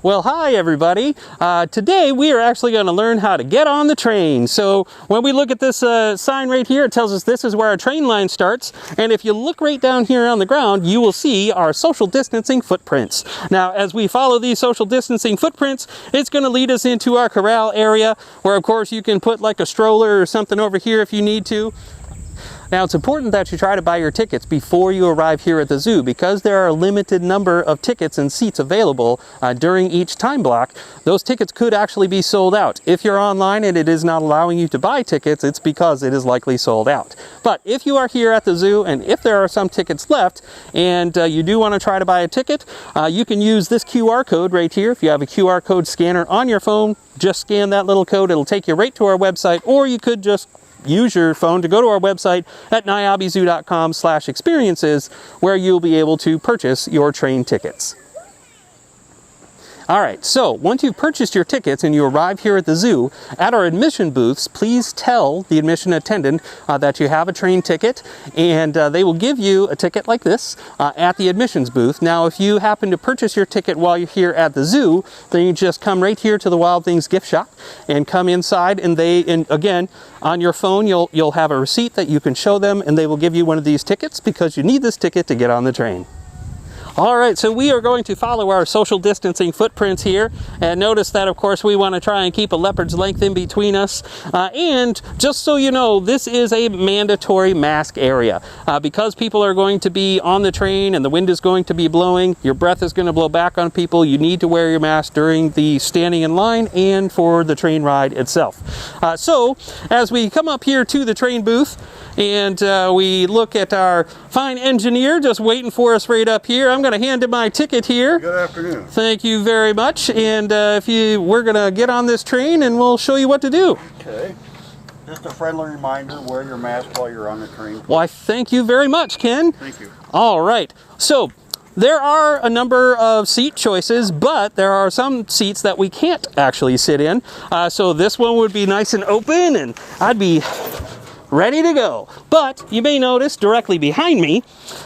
Well, hi everybody. Today we are actually going to learn how to get on the train. So when we look at this sign right here, it tells us this is where our train line starts. And if you look right down here on the ground, you will see our social distancing footprints. Now, as we follow these social distancing footprints, it's going to lead us into our corral area where, of course, you can put like a stroller or something over here if you need to. Now, it's important that you try to buy your tickets before you arrive here at the zoo because there are a limited number of tickets and seats available during each time block. Those tickets could actually be sold out. If you're online and it is not allowing you to buy tickets, it's because it is likely sold out. But if you are here at the zoo and if there are some tickets left and you do want to try to buy a ticket, you can use this QR code right here. If you have a QR code scanner on your phone, just scan that little code. It'll take you right to our website, or you could just use your phone to go to our website at niabizoo.com/experiences, where you'll be able to purchase your train tickets. All right, so once you've purchased your tickets and you arrive here at the zoo, at our admission booths, please tell the admission attendant that you have a train ticket, and they will give you a ticket like this at the admissions booth. Now, if you happen to purchase your ticket while you're here at the zoo, then you just come right here to the Wild Things gift shop and come inside, and again, on your phone, you'll have a receipt that you can show them, and they will give you one of these tickets because you need this ticket to get on the train. All right, so we are going to follow our social distancing footprints here, and notice that, of course, we want to try and keep a leopard's length in between us. And just so you know, this is a mandatory mask area. Because people are going to be on the train and the wind is going to be blowing, your breath is going to blow back on people. You need to wear your mask during the standing in line and for the train ride itself. So as we come up here to the train booth and we look at our fine engineer just waiting for us right up here, I'm going to hand him my ticket here. Good afternoon. Thank you very much. And we're going to get on this train and we'll show you what to do. Okay. Just a friendly reminder, wear your mask while you're on the train. Why, thank you very much, Ken. Thank you. All right. So there are a number of seat choices, but there are some seats that we can't actually sit in. So this one would be nice and open and I'd be ready to go. But you may notice directly behind me,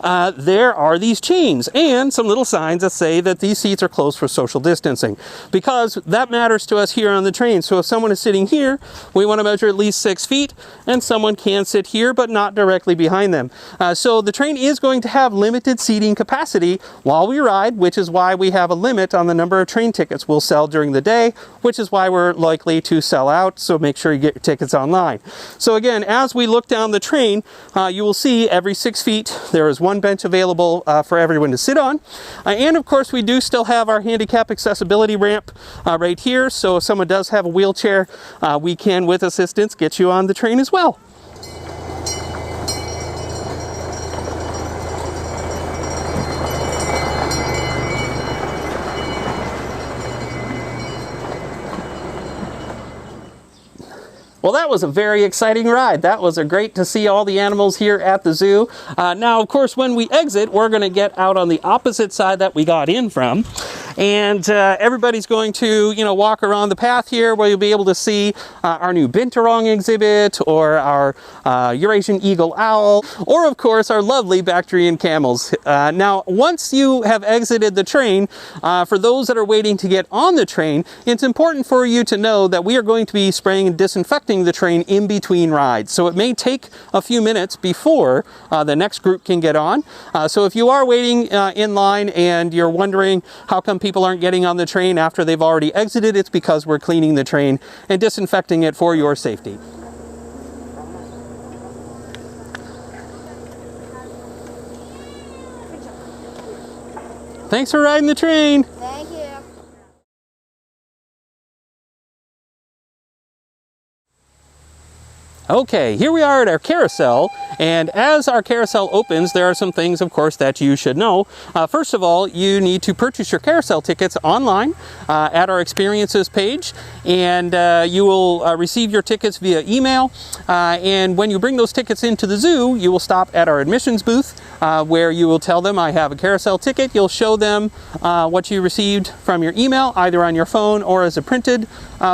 there are these chains and some little signs that say that these seats are closed for social distancing, because that matters to us here on the train. So if someone is sitting here, we want to measure at least 6 feet, and someone can sit here but not directly behind them. So the train is going to have limited seating capacity while we ride, which is why we have a limit on the number of train tickets we'll sell during the day, which is why we're likely to sell out. So make sure you get your tickets online. So again, as we look down the train, you will see every 6 feet there is one bench available for everyone to sit on. And of course, we do still have our handicap accessibility ramp right here. So if someone does have a wheelchair, we can, with assistance, get you on the train as well. Well, that was a very exciting ride. That was great to see all the animals here at the zoo. Now, of course, when we exit, we're going to get out on the opposite side that we got in from. And everybody's going to, walk around the path here where you'll be able to see our new binturong exhibit, or our Eurasian eagle owl, or of course our lovely Bactrian camels. Now, once you have exited the train, for those that are waiting to get on the train, it's important for you to know that we are going to be spraying and disinfecting the train in between rides. So it may take a few minutes before the next group can get on. So if you are waiting in line and you're wondering how come people aren't getting on the train after they've already exited, it's because we're cleaning the train and disinfecting it for your safety. Thanks for riding the train. Thank you. Okay, here we are at our carousel, and as our carousel opens, there are some things, of course, that you should know. First of all, you need to purchase your carousel tickets online at our experiences page, and you will receive your tickets via email. And when you bring those tickets into the zoo, you will stop at our admissions booth, where you will tell them, I have a carousel ticket. You'll show them what you received from your email, either on your phone or as a printed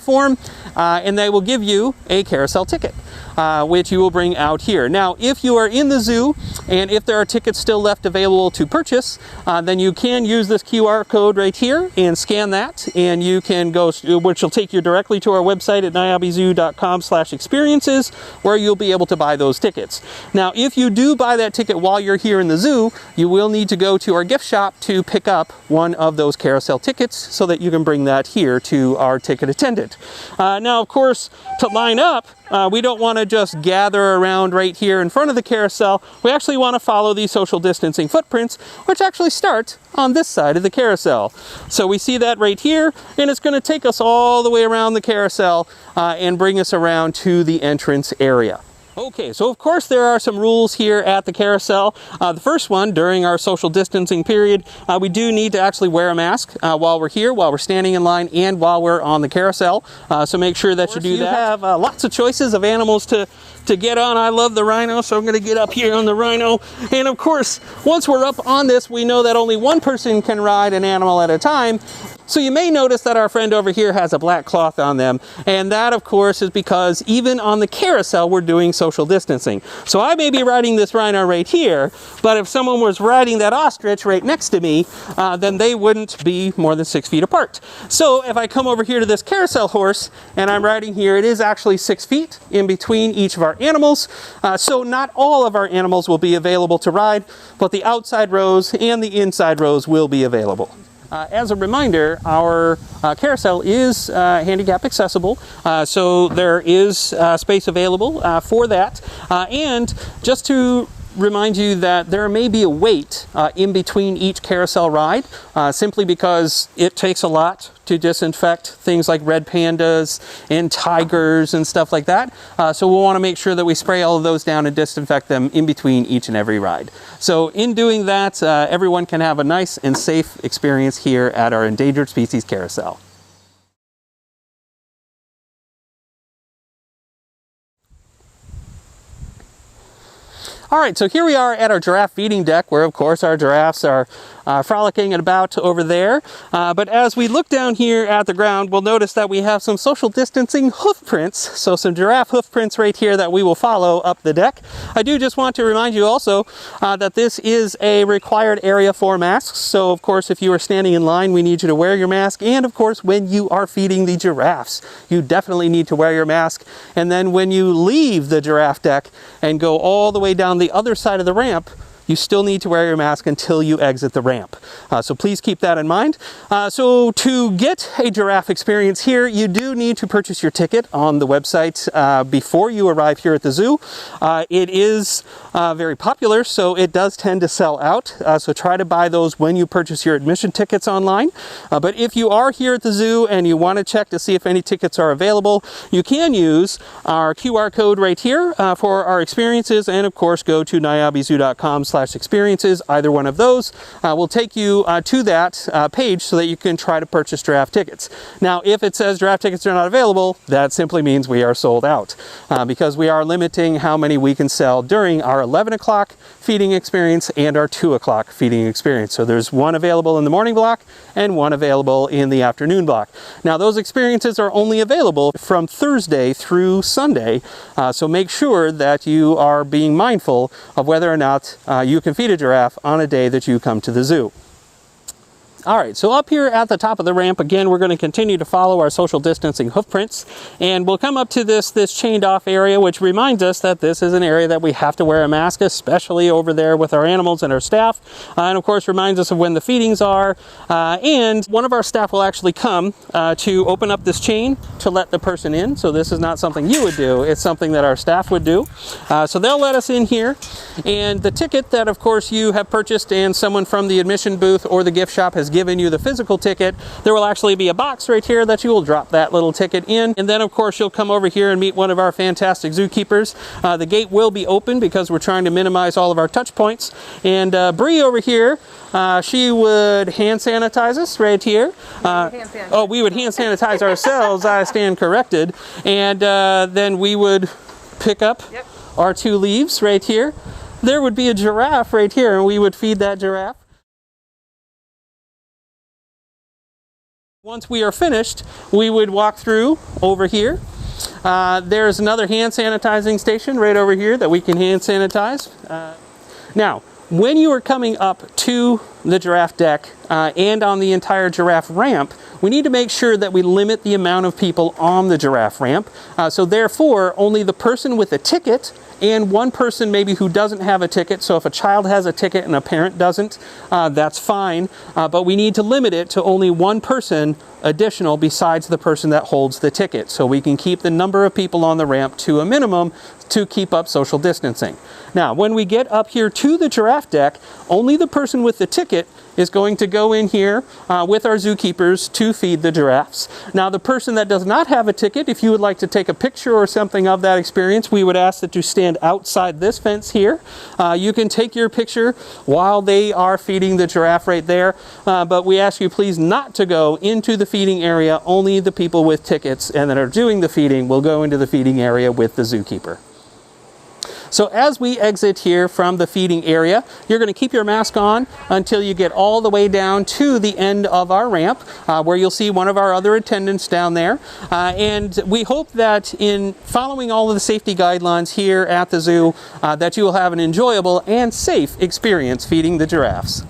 form, and they will give you a carousel ticket. which you will bring out here. Now, if you are in the zoo and if there are tickets still left available to purchase, then you can use this QR code right here and scan that, and you can go, which will take you directly to our website at niabizoo.com/experiences, where you'll be able to buy those tickets. Now, if you do buy that ticket while you're here in the zoo, you will need to go to our gift shop to pick up one of those carousel tickets so that you can bring that here to our ticket attendant. Now, of course, to line up, we don't want to just gather around right here in front of the carousel. We actually want to follow these social distancing footprints, which actually start on this side of the carousel. So we see that right here, and it's going to take us all the way around the carousel and bring us around to the entrance area. Okay, so of course there are some rules here at the carousel. The first one, during our social distancing period, we do need to actually wear a mask while we're here, while we're standing in line, and while we're on the carousel. So make sure that you do that. You have lots of choices of animals to get on. I love the rhino, so I'm going to get up here on the rhino. And of course, once we're up on this, we know that only one person can ride an animal at a time. So you may notice that our friend over here has a black cloth on them, and that of course is because even on the carousel we're doing social distancing. So I may be riding this rhino right here, but if someone was riding that ostrich right next to me, then they wouldn't be more than 6 feet apart. So if I come over here to this carousel horse and I'm riding here, it is actually 6 feet in between each of our animals. So not all of our animals will be available to ride, but the outside rows and the inside rows will be available. As a reminder, our carousel is handicap accessible, so there is space available for that. And just to remind you that there may be a wait in between each carousel ride, simply because it takes a lot to disinfect things like red pandas and tigers and stuff like that. So we'll want to make sure that we spray all of those down and disinfect them in between each and every ride. So in doing that, everyone can have a nice and safe experience here at our Endangered Species Carousel. All right, so here we are at our giraffe feeding deck, where of course our giraffes are frolicking about over there. But as we look down here at the ground, we'll notice that we have some social distancing hoof prints. So some giraffe hoof prints right here that we will follow up the deck. I do just want to remind you also that this is a required area for masks. So of course, if you are standing in line, we need you to wear your mask. And of course, when you are feeding the giraffes, you definitely need to wear your mask. And then when you leave the giraffe deck and go all the way down the other side of the ramp, you still need to wear your mask until you exit the ramp. So please keep that in mind. So to get a giraffe experience here, you do need to purchase your ticket on the website before you arrive here at the zoo. It is very popular, so it does tend to sell out. So try to buy those when you purchase your admission tickets online. But if you are here at the zoo and you want to check to see if any tickets are available, you can use our QR code right here for our experiences, and of course go to niabizoo.com/experiences. Either one of those will take you to that page so that you can try to purchase giraffe tickets. Now, if it says giraffe tickets are not available, that simply means we are sold out, because we are limiting how many we can sell during our 11 o'clock feeding experience and our 2 o'clock feeding experience. So there's one available in the morning block and one available in the afternoon block. Now, those experiences are only available from Thursday through Sunday, so make sure that you are being mindful of whether or not you can feed a giraffe on a day that you come to the zoo. All right, so up here at the top of the ramp, again, we're going to continue to follow our social distancing hoof prints, and we'll come up to this chained off area, which reminds us that this is an area that we have to wear a mask, especially over there with our animals and our staff, and of course reminds us of when the feedings are, and one of our staff will actually come to open up this chain to let the person in. So this is not something you would do, it's something that our staff would do. So they'll let us in here, and the ticket that of course you have purchased and someone from the admission booth or the gift shop has given you the physical ticket, there will actually be a box right here that you will drop that little ticket in, and then of course you'll come over here and meet one of our fantastic zookeepers. The gate will be open because we're trying to minimize all of our touch points, and Bree over here, she would hand sanitize us right here. Oh, we would hand sanitize ourselves, I stand corrected, and then we would pick up our 2 leaves right here. There would be a giraffe right here, and we would feed that giraffe. Once we are finished, we would walk through over here There's another hand sanitizing station right over here that we can hand sanitize. Now, when you are coming up to the giraffe deck and on the entire giraffe ramp, we need to make sure that we limit the amount of people on the giraffe ramp. So therefore, only the person with a ticket and one person maybe who doesn't have a ticket. So if a child has a ticket and a parent doesn't, that's fine. But we need to limit it to only one person additional besides the person that holds the ticket. So we can keep the number of people on the ramp to a minimum to keep up social distancing. Now, when we get up here to the giraffe deck, only the person with the ticket is going to go in here with our zookeepers to feed the giraffes. Now, the person that does not have a ticket, if you would like to take a picture or something of that experience, we would ask that you stand outside this fence here. You can take your picture while they are feeding the giraffe right there, but we ask you please not to go into the feeding area. Only the people with tickets and that are doing the feeding will go into the feeding area with the zookeeper. So as we exit here from the feeding area, you're going to keep your mask on until you get all the way down to the end of our ramp, where you'll see one of our other attendants down there. And we hope that in following all of the safety guidelines here at the zoo, that you will have an enjoyable and safe experience feeding the giraffes.